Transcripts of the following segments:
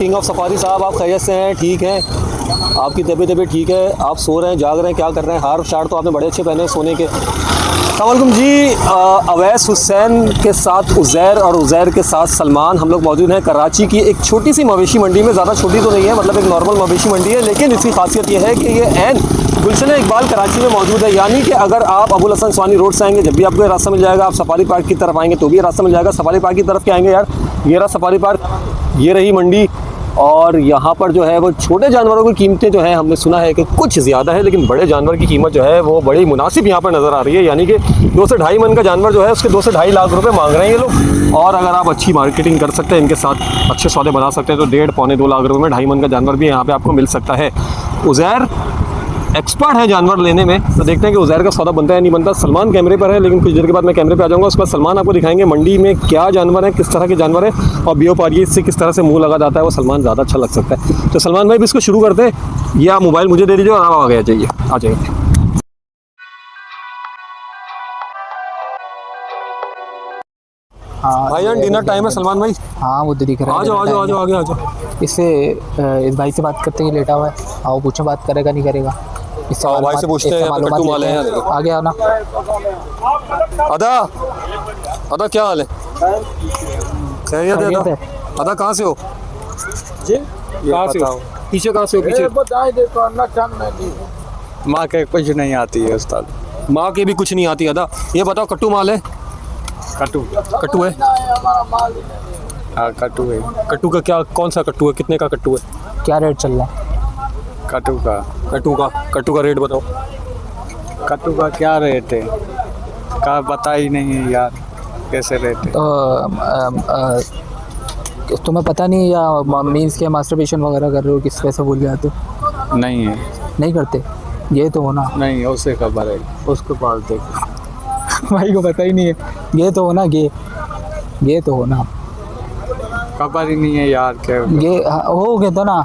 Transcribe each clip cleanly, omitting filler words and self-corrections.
King of safari साहब, आप खैरियत से हैं? ठीक हैं? आपकी तबीयत ठीक है? आप सो रहे हैं, जाग रहे हैं, क्या कर रहे हैं? हार शार तो आपने बड़े अच्छे पहने हैं सोने के। अस्सलामुअलैकुम जी। अवैस हुसैन के साथ उज़ैर और उज़ैर के साथ सलमान, हम लोग मौजूद हैं कराची की एक छोटी सी मवेशी मंडी में। ज़्यादा छोटी तो नहीं है, मतलब एक नॉर्मल मवेशी मंडी है, लेकिन इसकी खासियत ये है कि ये ऐन गुलशन इकबाल कराची में मौजूद है। यानी कि अगर आप अबुल हसन स्वानी रोड से आएंगे, जब भी आपको ये रास्ता मिल जाएगा, आप सफारी पार्क की तरफ आएंगे तो भी ये रास्ता मिल जाएगा। सफारी पार्क की तरफ क्या आएंगे यार, ये रहा सफारी पार्क, ये रही मंडी। और यहाँ पर जो है वो छोटे जानवरों की कीमतें जो है हमने सुना है कि कुछ ज़्यादा है, लेकिन बड़े जानवर की कीमत जो है वो बड़ी मुनासिब यहाँ पर नज़र आ रही है। यानी कि 2 से ढाई मन का जानवर जो है उसके 2 से ढाई लाख रुपए मांग रहे हैं ये लोग। और अगर आप अच्छी मार्केटिंग कर सकते हैं, इनके साथ अच्छे सौदे बना सकते हैं, तो 1.5 पौने 2 लाख रुपए में ढाई मन का जानवर भी यहाँ पर आपको मिल सकता है। उज़ैर एक्सपर्ट है जानवर लेने में, तो देखते हैं कि उज़ैर का सौदा बनता है नहीं बनता। सलमान कैमरे पर है, लेकिन कुछ देर के बाद मैं कैमरे पे आ जाऊंगा। उसके बाद सलमान आपको दिखाएंगे मंडी में क्या जानवर है, किस तरह के जानवर है, और बियो पारिये से किस तरह से मुंह लगा जाता है, वो सलमान ज़्यादा अच्छा लग सकता है। तो सलमान भाई भी इसको शुरू करते हैं, या मोबाइल मुझे दे दीजिए और आप आ गया जाइए, आ जाइए। हाँ भाई यार डिनर टाइम है सलमान भाई। हाँ वो तो दिख रहा है। आ जाओ आगे आ जाओ। इससे इस भाई से बात करते ही लेटा हुआ है। आओ पूछो बात करेगा नहीं करेगा। इससे भाई से पूछते हैं, कट्टू माल है यार। आगे आना। अदा क्या हाल है? खैरियत है? अदा कहाँ से हो जी? कहाँ से हो? पीछे कहाँ से हो? पीछे माँ के कुछ नहीं आती है उस्ताद। माँ के भी कुछ नहीं आती। अदा ये बताओ, कट्टू माल है? कट्टू है? हाँ कट्टू है। कट्टू का क्या, कौन सा कट्टू है, कितने का कट्टू है? क्या रेट चल रहा है कट्टू का रेट बताओ। कट्टू का क्या रेट है का पता ही नहीं है यार, कैसे रेट है? तुम्हें पता नहीं या मीन्स के मास्टरबेशन वगैरह कर रहे हो, किस वजह से भूल जाते हो? नहीं है, नहीं करते ये तो होना। नहीं उसे खबर है, उसको पालते भाई को पता ही नहीं है। ये तो होना, ये तो होना, खबर ही नहीं है यार। क्या ये हो गए तो ना,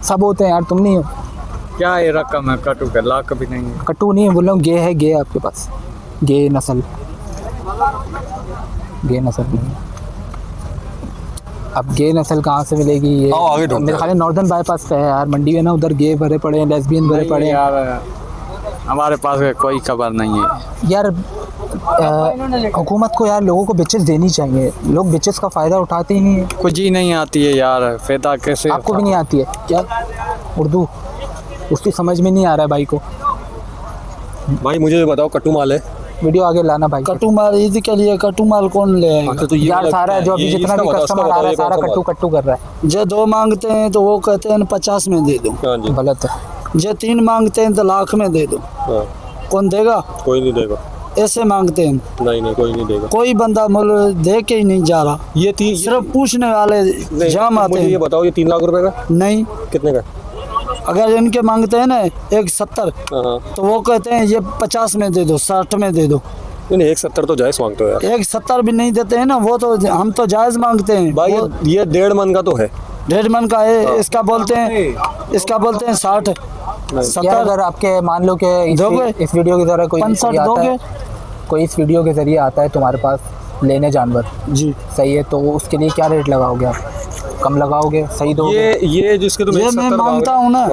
सब होते हैं यार, तुम नहीं हो। क्या ये रकम है कट्टू का? लाख भी नहीं है। कट्टू नहीं है बोल रहा हूँ, गे है, गे आपके पास, गे नस्ल नहीं। अब गे नस्ल कहाँ से मिलेगी? ये मेरे ख्याल नॉर्दर्न बाईपास पे है यार, मंडी है ना, उधर गे भरे पड़े हैं, लेस्बियन भरे पड़े हैं यार। हमारे पास कोई खबर नहीं है यार। हुकूमत को यार लोगों को बिचेस देनी चाहिए, लोग बिचेस का फ़ायदा उठाते ही नहीं है। कुछ ही नहीं आती है यार, फ़ायदा कैसे? आपको भी नहीं आती है क्या उर्दू? उसकी समझ में नहीं आ रहा है भाई को। भाई मुझे बताओ, कट्टू माल है? वीडियो आगे लाना भाई। कट्टू माल ईद के लिए कट्टू माल कौन ले आएगा? तो यार सारा जो अभी जितना भी कस्टमर आ रहा है सारा कट्टू कर रहा है। जो 2 मांगते हैं तो वो कहते हैं 50 में दे दो, गलत है। जो 3 मांगते हैं तो लाख में दे दो, कौन देगा? कोई नहीं देगा। ऐसे मांगते हैं, नहीं कोई नहीं देगा। कोई बंदा मुल दे के ही नहीं जा रहा। ये सिर्फ पूछने वाले जाम आते हैं। ये बताओ, ये 3 लाख रुपए का? नहीं, कितने का? अगर इनके मांगते हैं ना 170 तो वो कहते हैं ये 50 में दे दो, 60 में दे दो। नहीं 170 तो जायज़ मांगते हो यार। 170 भी नहीं देते हैं ना, वो तो हम तो जायज़ मांगते हैं भाई। ये 1.5 मन का तो है, 1.5 मन का है। इसका बोलते हैं 60 70। अगर आपके मान लो कि इस वीडियो के द्वारा कोई 65 दोगे, कोई इस वीडियो के जरिए आता है तुम्हारे पास लेने जानवर जी, सही है, तो उसके लिए क्या रेट लगाओगे आप? कम लगाओगे? सही दोगे? ये जिसके तुम ये मैं मांगता हूँ ना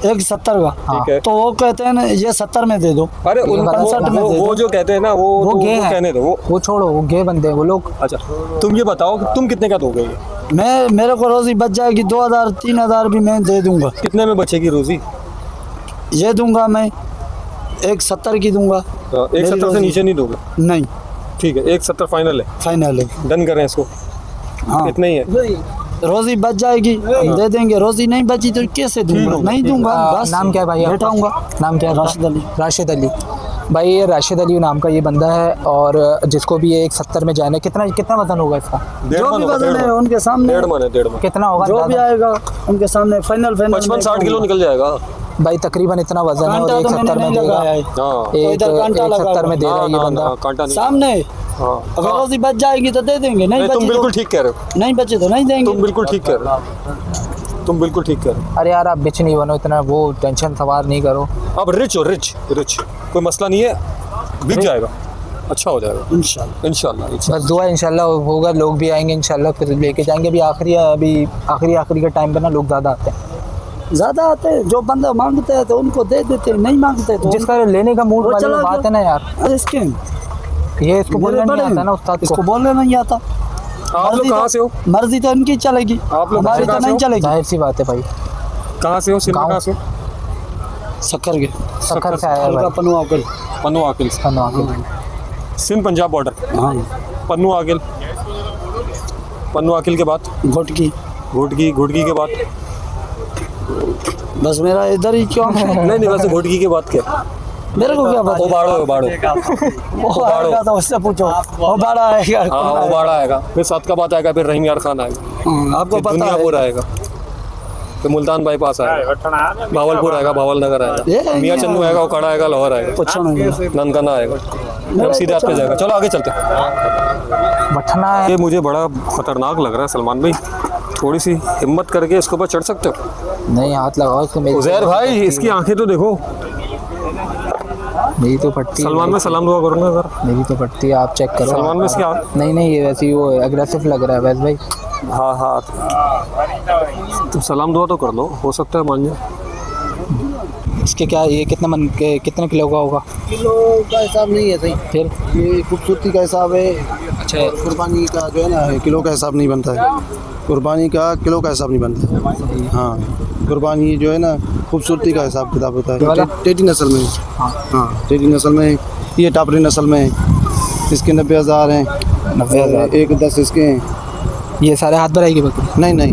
170 का, ठीक है, तो वो कहते हैं ना ये 70 में दे दो। अरे 65 में वो जो कहते हैं ना वो गे है, कहने दो, वो छोड़ो, वो गे बंदे वो लोग। अच्छा तुम ये बताओ कि तुम कितने का दोगे? ये मेरे को रोजी बच जाएगी 2000 3000 भी मैं दे दूंगा। कितने में बचेगी रोजी? ये दूंगा मैं 170 की दूंगा। 170 से नीचे नहीं दोगे? नहीं। ठीक है, 170 फाइनल है? फाइनल है। डन करें इसको? हाँ इतना ही है। रोजी बच जाएगी दे देंगे, रोजी नहीं बची तो कैसे दूंगा? नहीं दूंगा। बस नाम क्या है भाई? बैठाऊंगा। नाम क्या है? राशिद अली। भाई ये राशिद अली नाम का ये बंदा है, और जिसको भी ये 170 में जाना है। कितना वजन होगा इसका? जो भी वजन है उनके सामने 1.5 मन। कितना होगा? जो भी आएगा उनके सामने फाइनल 55-60 किलो निकल जाएगा भाई, तकरीबन इतना वजन है। और 170 में देगा, 170 में दे रहा है ये बंदा सामने। अगर रोजी बच जाएगी तो दे देंगे, नहीं बची तुम बिल्कुल ठीक कह रहे हो, नहीं बचे तो नहीं देंगे। तुम बिल्कुल ठीक कह रहे हो, तुम बिल्कुल ठीक कह रहे हो। अरे यार आप बिच नहीं बनो, इतना वो टेंशन सवार नहीं करो। अब रिच हो, रिच कोई मसला नहीं है, बिक जाएगा। अच्छा हो जाएगा इंशाल्लाह। इंशाल्लाह। बस दुआ इंशाल्लाह होगा, लोग भी आएंगे इंशाल्लाह, फिर लेके जाएंगे। अभी आखिरी के टाइम पे ना लोग ज़्यादा आते हैं, ज़्यादा आते हैं, जो बंदा मांगते हैं तो उनको दे देते हैं, नहीं मांगते तो जिसका लेने का मूड वो वाली चला बात गया। है ना यार, अरे इसके ये इसको बोलना मेरे नहीं बड़े आता ना उस्ताद इसको को। बोलना नहीं आता। आप लोग कहाँ से हो? मर्जी तो इनकी चलेगी, आप लोग हमारी तो कहाँ से नहीं हो? चलेगी। जाहिर सी बात है भाई, कहाँ से हो? सिंध में गाँव कहाँ से हो? शक्कर के सखर से आया है हल्का भाई। पन्नू आकल। पन्नू आकिल से। पन्नू आकिल। सिंध पंजाब बॉर्डर। हाँ पन्नू आकिल, पन्नू आकिल के बाद घोटकी, घोटकी के बाद बस मेरा इधर ही क्यों नहीं वैसे घोटकी के बाद क्या? मेरे को क्या पता। ओबाड़ो वो आएगा तो उससे पूछो, वो बड़ा आएगा। हाँ ओबाड़ा आएगा, फिर सदकाबाद आएगा, फिर रहीम यार खान आएगा, आपको फिर पता दुनियापुर है। आएगा, फिर मुल्तान बाईपास आएगा, भावलपुर आएगा, भावल नगर आएगा, ये मियाँ चन्नू आएगा, ओकाड़ा आएगा, लाहौर आएगा, पूछो नहीं। ननकाना आएगा, अब सीधे आप पे जाएगा। चलो आगे चलते हैं। बठना है। ये मुझे बड़ा खतरनाक लग रहा है सलमान भाई, थोड़ी सी हिम्मत करके इसके ऊपर चढ़ सकते हो? नहीं हाथ लगाओ इसको। उजैर भाई इसकी आंखें तो देखो। मेरी तो फटती है। सलमान में सलाम दुआ करूंगा सर। मेरी तो फटती है, आप चेक करो। सलमान में इसकी आँख। नहीं ये वैसे ही वो एग्रेसिव लग रहा है वैसे भाई। हाँ तुम सलाम दुआ तो कर लो, हो सकता है मान जाए। इसके क्या ये कितने किलो का होगा? किलो का हिसाब नहीं है सही, फिर ये खूबसूरती का हिसाब है। अच्छा कुर्बानी का जो है ना, किलो का हिसाब नहीं बनता है, कुर्बानी का किलो का हिसाब नहीं बनता है। हाँ कुर्बानी जो है ना, खूबसूरती का हिसाब किताब होता है। टेडी नस्ल में, हाँ टेडी नस्ल में, ये टापरी नस्ल में, इसके 90,000 हैं, 90,000। 1-10 इसके हैं। ये सारे हाथ भराई बकरी? नहीं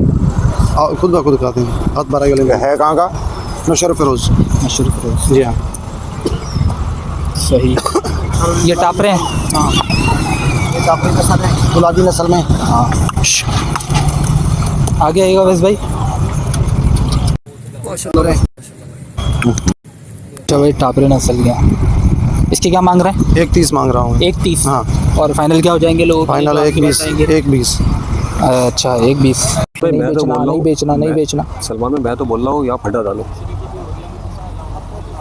खुद ब खुद खाते हैं, हाथ भरा गले में। है कहाँ का? नशर फिरोज। मशहूर फिरोज। जी हाँ। सही। ये टापरे हैं? हाँ ये टापरी नस्ल है, गुलाबी नस्ल में। हाँ। आगे आएगा वैसे भाई। अच्छा भाई टापरे नस्ल गया। इसकी क्या मांग रहे हैं? 1:30 मांग रहा हूँ। 1:30। हाँ। और फाइनल क्या हो जाएंगे लोग? फाइनल 1:20। अच्छा 1:20। भाई मैं तो बोल रहा हूँ, नहीं बेचना। सलमान में मैं तो बोल रहा हूँ यहाँ फटा डालो,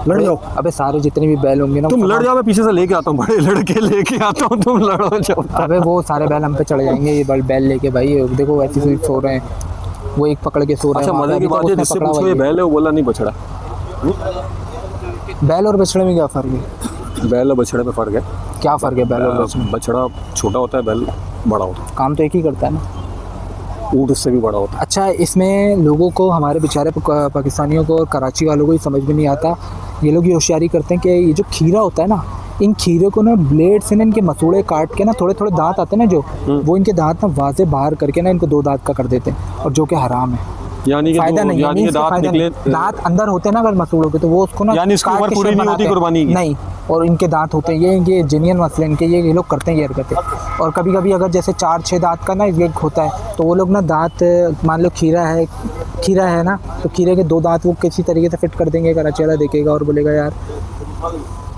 लड़ जाओ। अबे सारे जितने भी बैल होंगे ना, तुम लड़ जाओ, मैं पीछे से लेके आता हूँ, बड़े लड़के लेके आता हूँ, तुम लड़ो जाओ। अबे वो सारे बैल हम पे चढ़ जाएंगे। ये बैल लेके भाई देखो वैसे ही सो रहे हैं, वो एक पकड़ के सो रहे हैं। अच्छा मजे की बात है, जिससे पूछो ये बैल है, वो बोला नहीं बछड़ा। बैल और बछड़े में क्या फर्क है? बैल और बछड़े में फर्क है। क्या फर्क है बैल और बछड़े में? बछड़ा छोटा होता है, बैल बड़ा होता है। काम तो एक ही करता है ना, ऊँट उससे भी बड़ा होता है। अच्छा इसमें लोगों को, हमारे बेचारे पाकिस्तानियों को और कराची वालों को ही समझ में नहीं आता। ये लोग ये होशियारी करते हैं कि ये जो खीरा होता है ना, इन खीरे को ना ब्लेड से ना इनके मसूड़े काट के ना, थोड़े थोड़े दांत आते हैं ना जो, वो इनके दांत ना वाजे बाहर करके ना इनको 2 दांत का कर देते हैं, और जो कि हराम है। यानी कि फायदा नहीं है, यानी कि इसका दांत फायदा निकले, नहीं। दांत अंदर होते हैं ना अगर मसूड़ों के, तो वो उसको ना यानी इसकी काट उम्र के पूरी शेप नहीं होती बनाते हैं। कुर्बानी की? नहीं, और इनके दांत होते हैं, ये जेन्युइन मसले इनके, ये लोग करते हैं ये हरकतें। और कभी कभी अगर जैसे 4-6 दांत का ना ये होता है, तो वो लोग ना दांत, मान लो खीरा है ना, तो खीरे के 2 दांत वो किसी तरीके से फिट कर देंगे। कराची वाला देखेगा और बोलेगा यार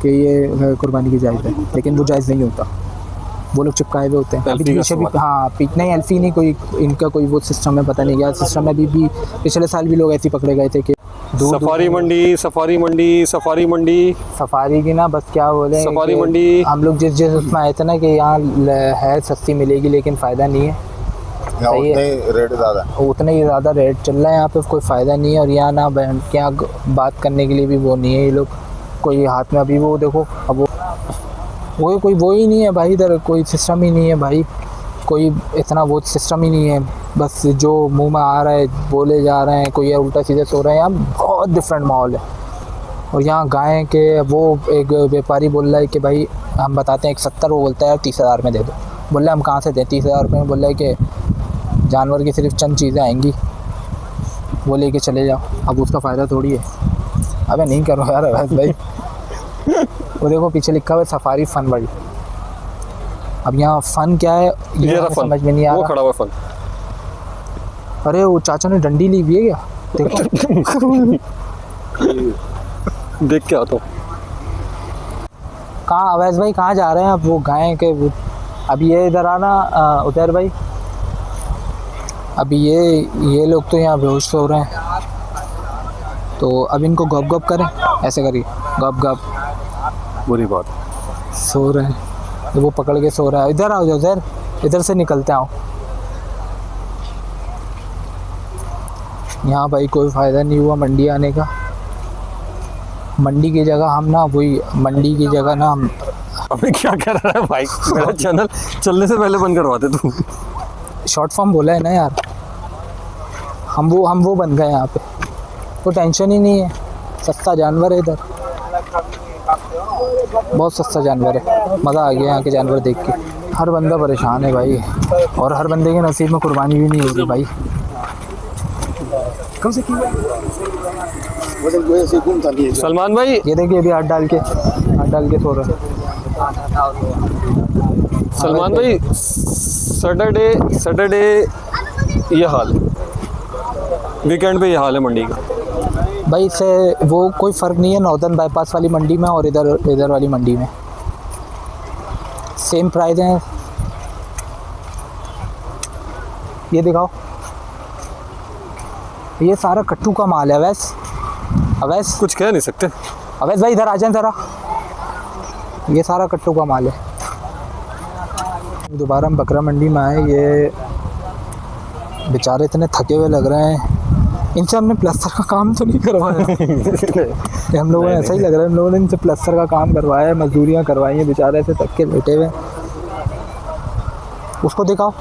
कि ये कुर्बानी की जायज़ है, लेकिन वो जायज़ नहीं होता। वो लोग चिपकाए हुए होते हैं। अभी पीछे भी, हाँ नहीं एल्फी नहीं, कोई इनका कोई वो सिस्टम है, पता नहीं क्या सिस्टम है। अभी भी पिछले साल भी लोग ऐसे पकड़े गए थे कि सफारी मंडी सफारी की ना, बस क्या बोले, सफारी कि मंडी। हम लोग जिस उसमें आए थे ना कि यहाँ है सस्ती मिलेगी, लेकिन फ़ायदा नहीं है। सही है, रेट ज़्यादा, उतने ही ज़्यादा रेट चल रहा है यहाँ पे, कोई फ़ायदा नहीं है। और यहाँ ना क्या बात करने के लिए भी वो नहीं है ये लोग, कोई हाथ में अभी वो देखो, अब वो कोई वो ही नहीं है भाई, इधर कोई सिस्टम ही नहीं है भाई, कोई इतना वो सिस्टम ही नहीं है। बस जो मुंह में आ रहा है बोले जा रहे हैं, कोई उल्टा सीधे सो रहे हैं। यहाँ बहुत डिफरेंट माहौल है। और यहाँ गाय के, वो एक व्यापारी बोल रहा है कि भाई हम बताते हैं 170, वो बोलता है यार 30,000 में दे दो। बोल रहा है हम कहाँ से दें 30,000 रुपये में? बोल रहा है कि जानवर की सिर्फ चंद चीज़ें आएंगी, वो लेके चले जाओ। अब उसका फ़ायदा थोड़ी है। अबे नहीं करो यार अवैध भाई। वो देखो पीछे लिखा हुआ है सफारी फन वर्ल्ड। अब यहाँ फन क्या है ये समझ में नहीं आ वो रहा। खड़ा हुआ फन। अरे वो चाचा ने डंडी ली हुई है क्या? देखो देख के आता हूँ। कहाँ अवैध भाई, कहाँ जा रहे हैं आप? वो गाय के अब ये इधर आना उधर भाई। अभी ये लोग तो यहाँ बेहोश हो रहे हैं, तो अब इनको गप गप करें, ऐसे करिए गप गप। बुरी बात। सो रहे हैं। तो वो पकड़ के सो रहा है। इधर आओ ज़र, इधर से निकलते आओ। यहाँ भाई कोई फ़ायदा नहीं हुआ मंडी आने का। मंडी की जगह हम ना वही मंडी की जगह ना हम अबे क्या कर रहा है भाई, मेरा चैनल चलने से पहले बंद करवाते तू। शॉर्ट फॉर्म बोला है ना यार, हम वो बन गए यहाँ पे। कोई टेंशन ही नहीं है, सस्ता जानवर है इधर, बहुत सस्ता जानवर है। मज़ा आ गया यहाँ के जानवर देख के। हर बंदा परेशान है भाई, और हर बंदे के नसीब में कुर्बानी भी नहीं होगी भाई। कम से कम ऐसे घूमता नहीं है। सलमान भाई, ये देखिए अभी हाथ डाल के सो रहा है। सलमान भाई, सैटरडे ये हाल है, वीकेंड पे ये हाल है मंडी का। भाई इससे वो कोई फ़र्क नहीं है नॉर्दर्न बाईपास वाली मंडी में और इधर वाली मंडी में, सेम प्राइस हैं। ये दिखाओ, ये सारा कट्टू का माल है। अवैस कुछ कह नहीं सकते। अवैस भाई इधर आ जाए ज़रा, ये सारा कट्टू का माल है। दोबारा हम बकरा मंडी में आए, ये बेचारे इतने थके हुए लग रहे हैं। इनसे हमने प्लास्टर का काम तो नहीं करवाया ये हम लोगों ने ऐसा ही लग रहा है, हम लोगों ने इनसे प्लास्टर का काम करवाया है, मजदूरियाँ करवाई हैं, बेचारे ऐसे थक के बैठे हुए। उसको दिखाओ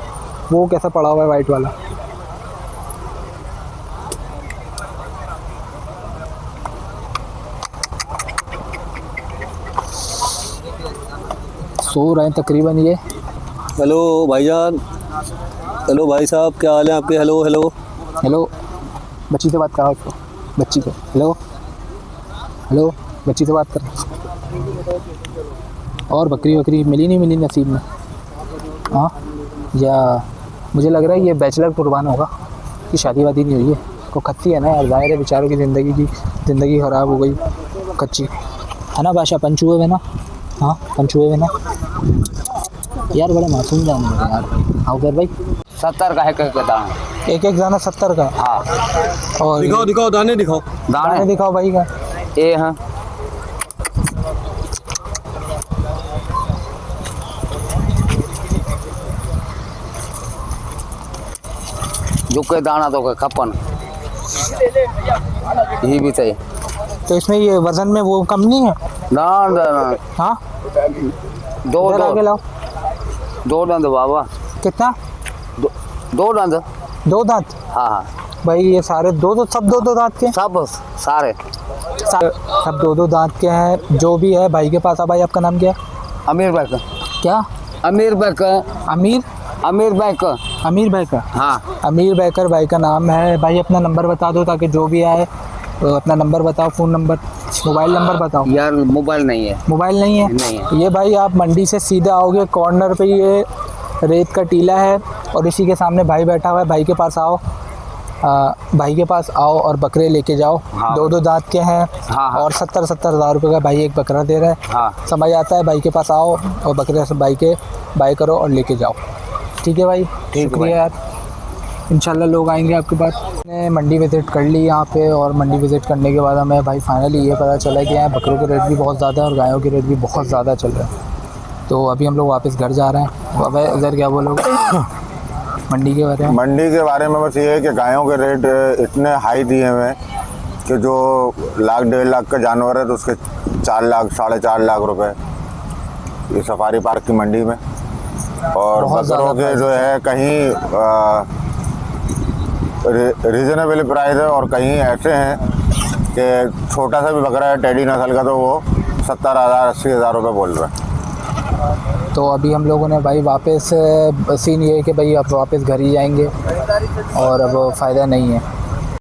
वो कैसा पड़ा हुआ है वाइट वाला। सो रहे हैं तकरीबन ये। हेलो भाईजान, हेलो भाई साहब, क्या हाल है आपके? हेलो हेलो हेलो, बच्ची से बात करा उसको, बच्ची को। हेलो हेलो, बच्ची से बात कर। और बकरी मिली नहीं मिली नसीब में? हाँ, या मुझे लग रहा है ये बैचलर कुर्बान होगा कि शादी वादी नहीं हुई है। को खत्ती है ना यार, ज़ाहिर है बेचारों की ज़िंदगी ख़राब हो गई, कच्ची है ना। बादशाह पंच हुए हुए ना? हाँ पंच हुए हुए ना यार, बड़े मासूम जानवर हैं यार। आओ कर भाई, 70 का है दाना, एक दाना 70 का। हाँ। और दिखाओ दाने दिखाओ, दाने दिखाओ भाई का। ये हाँ, जो के दाना तो खपन ये भी चाहिए। तो इसमें ये वजन में वो कम नहीं है? ना ना, हाँ, दो इधर आके लाओ। दो दंद बाबा, कितना? दो दंद। 2 दांत? हाँ हाँ, भाई ये सारे सब दो दांत के? सब सारे सब 2 दांत के हैं। जो भी है भाई के पास। भाई आपका नाम क्या है? अमीर भाई का। क्या? अमीर भाई का। अमीर भाई का। अमीर भाई का। हाँ, अमीर बैकर भाई का नाम है। भाई अपना नंबर बता दो ताकि जो भी आए तो अपना नंबर बताओ, फ़ोन नंबर, मोबाइल नंबर बताओ। यार मोबाइल नहीं है। मोबाइल नहीं है? नहीं है। ये भाई आप मंडी से सीधे आओगे, कॉर्नर पे ये रेत का टीला है और इसी के सामने भाई बैठा हुआ है। भाई के पास आओ, भाई के पास आओ और बकरे लेके जाओ। हाँ। 2 दांत के हैं। हाँ, हाँ। और 70 हज़ार रुपये का भाई एक बकरा दे रहा है। हाँ। समझ आता है? भाई के पास आओ और बकरे से बाई करो और लेके जाओ। ठीक है भाई, शुक्रिया यार। इंशाल्लाह लोग आएंगे आपके पास। मैंने मंडी विज़िट कर ली यहाँ पे, और मंडी विज़िट करने के बाद हमें भाई फाइनली ये पता चला कि यहाँ बकरों के रेट भी बहुत ज़्यादा है और गायों के रेट भी बहुत ज़्यादा चल रहे हैं। तो अभी हम लोग वापस घर जा रहे हैं। अब इधर क्या बोलोगे मंडी के बारे में? मंडी के बारे में बस ये है कि गायों के रेट इतने हाई दिए हुए हैं कि जो 1,00,000-1.5 का जानवर है तो उसके 4 लाख 4.5 लाख रुपए ये सफारी पार्क की मंडी में। और बकरों के जो है कहीं रीजनेबल प्राइस है और कहीं ऐसे हैं कि छोटा सा भी बकरा है टेडी नस्ल का तो वो 70,000-80,000 रुपये बोल रहे हैं। तो अभी हम लोगों ने भाई वापस सीन ये है कि भाई अब वापस घर ही जाएंगे और अब फ़ायदा नहीं है।